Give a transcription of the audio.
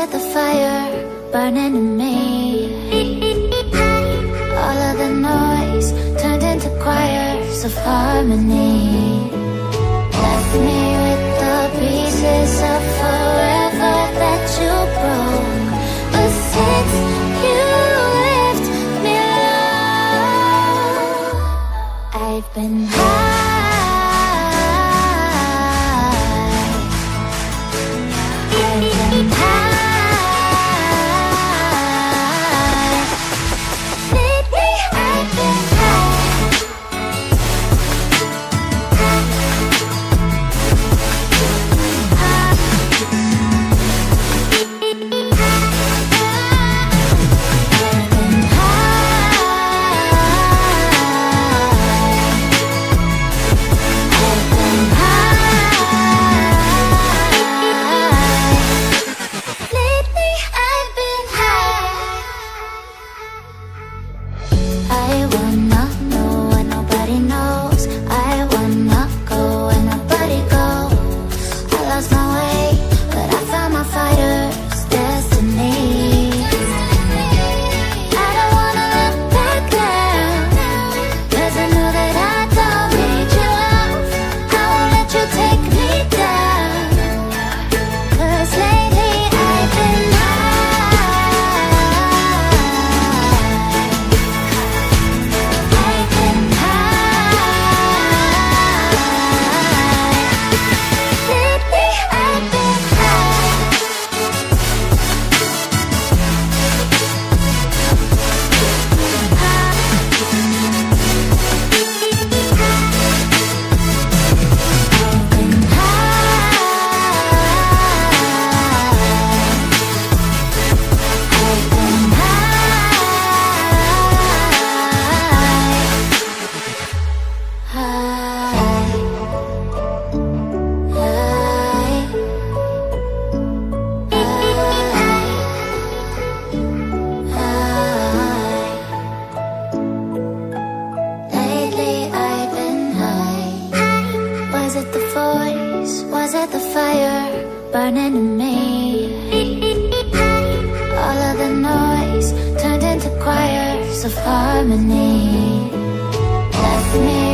it the fire burning in me? All of the noise turned into choirs of harmony. Left me with the pieces of forever that you broke. But since you left me alone, I've been high. Burning in me. All of the noise turned into choirs of harmony. Left me